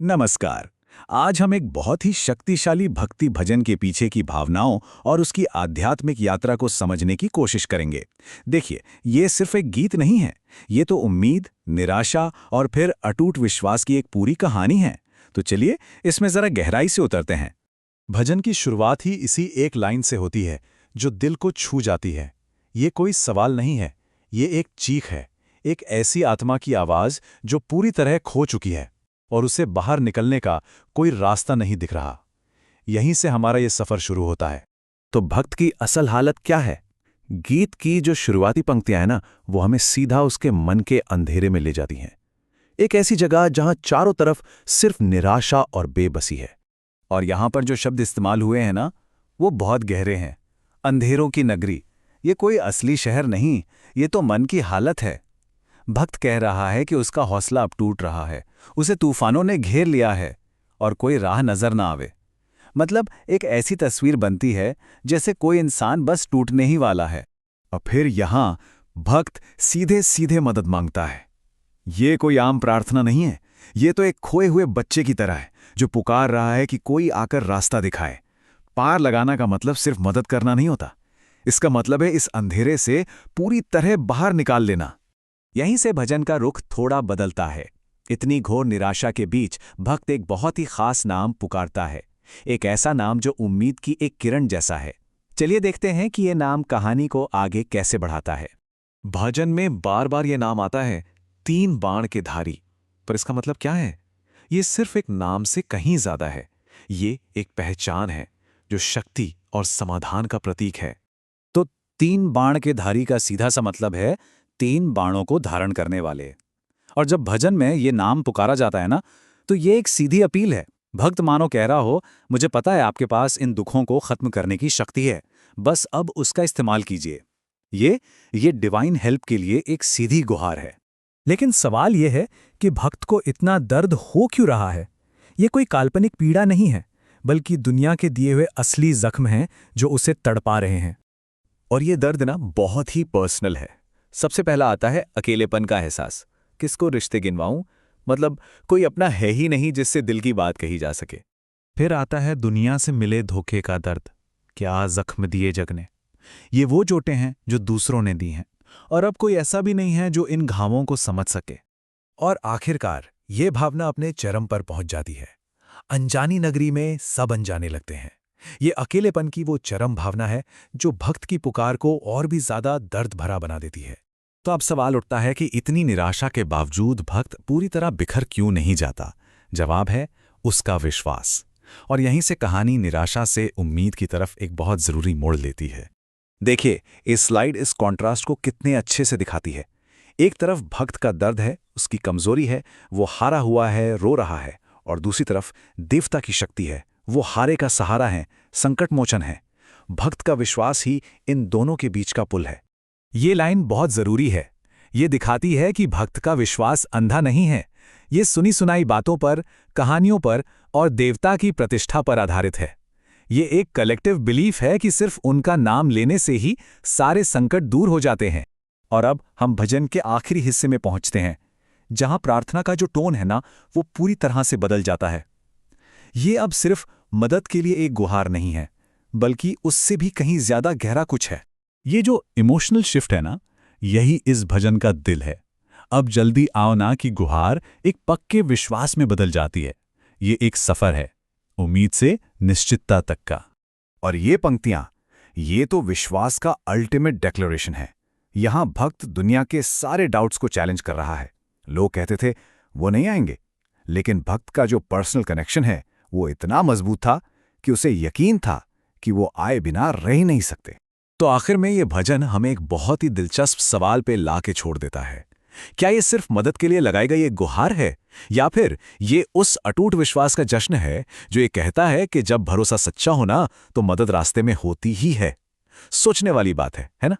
नमस्कार। आज हम एक बहुत ही शक्तिशाली भक्ति भजन के पीछे की भावनाओं और उसकी आध्यात्मिक यात्रा को समझने की कोशिश करेंगे। देखिए, ये सिर्फ एक गीत नहीं है, ये तो उम्मीद, निराशा और फिर अटूट विश्वास की एक पूरी कहानी है। तो चलिए, इसमें जरा गहराई से उतरते हैं। भजन की शुरुआत ही इसी एक लाइन से होती है, जो दिल को छू जाती है। ये कोई सवाल नहीं है, ये एक चीख है, एक ऐसी आत्मा की आवाज़ जो पूरी तरह खो चुकी है और उसे बाहर निकलने का कोई रास्ता नहीं दिख रहा। यहीं से हमारा ये सफ़र शुरू होता है। तो भक्त की असल हालत क्या है? गीत की जो शुरुआती पंक्तियां हैं ना, वो हमें सीधा उसके मन के अंधेरे में ले जाती हैं। एक ऐसी जगह जहां चारों तरफ सिर्फ निराशा और बेबसी है। और यहाँ पर जो शब्द इस्तेमाल हुए हैं ना, वो बहुत गहरे हैं। अंधेरों की नगरी, ये कोई असली शहर नहीं, ये तो मन की हालत है। भक्त कह रहा है कि उसका हौसला अब टूट रहा है, उसे तूफानों ने घेर लिया है और कोई राह नजर ना आवे। मतलब एक ऐसी तस्वीर बनती है जैसे कोई इंसान बस टूटने ही वाला है। और फिर यहाँ भक्त सीधे सीधे मदद मांगता है। ये कोई आम प्रार्थना नहीं है, ये तो एक खोए हुए बच्चे की तरह है जो पुकार रहा है कि कोई आकर रास्ता दिखाए। पार लगाना का मतलब सिर्फ मदद करना नहीं होता, इसका मतलब है इस अंधेरे से पूरी तरह बाहर निकाल लेना। यहीं से भजन का रुख थोड़ा बदलता है। इतनी घोर निराशा के बीच भक्त एक बहुत ही खास नाम पुकारता है, एक ऐसा नाम जो उम्मीद की एक किरण जैसा है। चलिए देखते हैं कि ये नाम कहानी को आगे कैसे बढ़ाता है। भजन में बार बार ये नाम आता है, 3 बाण के धारी। पर इसका मतलब क्या है? ये सिर्फ एक नाम से कहीं ज्यादा है। ये एक पहचान है जो शक्ति और समाधान का प्रतीक है। तो 3 बाण के धारी का सीधा सा मतलब है 3 बाणों को धारण करने वाले। और जब भजन में ये नाम पुकारा जाता है ना, तो ये एक सीधी अपील है। भक्त मानो कह रहा हो, मुझे पता है आपके पास इन दुखों को खत्म करने की शक्ति है, बस अब उसका इस्तेमाल कीजिए। ये डिवाइन हेल्प के लिए एक सीधी गुहार है। लेकिन सवाल यह है कि भक्त को इतना दर्द हो क्यों रहा है? ये कोई काल्पनिक पीड़ा नहीं है, बल्कि दुनिया के दिए हुए असली जख्म हैं जो उसे तड़पा रहे हैं। और ये दर्द ना बहुत ही पर्सनल है। सबसे पहला आता है अकेलेपन का एहसास। किसको रिश्ते गिनवाऊं, मतलब कोई अपना है ही नहीं जिससे दिल की बात कही जा सके। फिर आता है दुनिया से मिले धोखे का दर्द। क्या जख्म दिए जग ने। ये वो चोटें हैं जो दूसरों ने दी हैं, और अब कोई ऐसा भी नहीं है जो इन घावों को समझ सके। और आखिरकार ये भावना अपने चरम पर पहुंच जाती है। अनजानी नगरी में सब अनजाने लगते हैं। ये अकेलेपन की वो चरम भावना है जो भक्त की पुकार को और भी ज्यादा दर्द भरा बना देती है। तो अब सवाल उठता है कि इतनी निराशा के बावजूद भक्त पूरी तरह बिखर क्यों नहीं जाता? जवाब है उसका विश्वास। और यहीं से कहानी निराशा से उम्मीद की तरफ एक बहुत जरूरी मोड़ लेती है। देखिए, इस स्लाइड इस कॉन्ट्रास्ट को कितने अच्छे से दिखाती है। एक तरफ भक्त का दर्द है, उसकी कमजोरी है, वो हारा हुआ है, रो रहा है। और दूसरी तरफ देवता की शक्ति है, वो हारे का सहारा है, संकट मोचन है। भक्त का विश्वास ही इन दोनों के बीच का पुल है। ये लाइन बहुत जरूरी है। ये दिखाती है कि भक्त का विश्वास अंधा नहीं है। ये सुनी सुनाई बातों पर, कहानियों पर और देवता की प्रतिष्ठा पर आधारित है। ये एक कलेक्टिव बिलीफ है कि सिर्फ उनका नाम लेने से ही सारे संकट दूर हो जाते हैं। और अब हम भजन के आखिरी हिस्से में पहुंचते हैं, जहां प्रार्थना का जो टोन है ना, वो पूरी तरह से बदल जाता है। ये अब सिर्फ मदद के लिए एक गुहार नहीं है, बल्कि उससे भी कहीं ज्यादा गहरा कुछ है। ये जो इमोशनल शिफ्ट है ना, यही इस भजन का दिल है। अब जल्दी आओ ना की गुहार एक पक्के विश्वास में बदल जाती है। ये एक सफर है, उम्मीद से निश्चितता तक का। और ये पंक्तियां, ये तो विश्वास का अल्टीमेट डिक्लेरेशन है। यहां भक्त दुनिया के सारे डाउट्स को चैलेंज कर रहा है। लोग कहते थे वो नहीं आएंगे, लेकिन भक्त का जो पर्सनल कनेक्शन है वो इतना मजबूत था कि उसे यकीन था कि वो आए बिना रह ही नहीं सकते। तो आखिर में ये भजन हमें एक बहुत ही दिलचस्प सवाल पे ला के छोड़ देता है। क्या ये सिर्फ मदद के लिए लगाई गई एक गुहार है, या फिर ये उस अटूट विश्वास का जश्न है जो ये कहता है कि जब भरोसा सच्चा हो ना, तो मदद रास्ते में होती ही है? सोचने वाली बात है ना?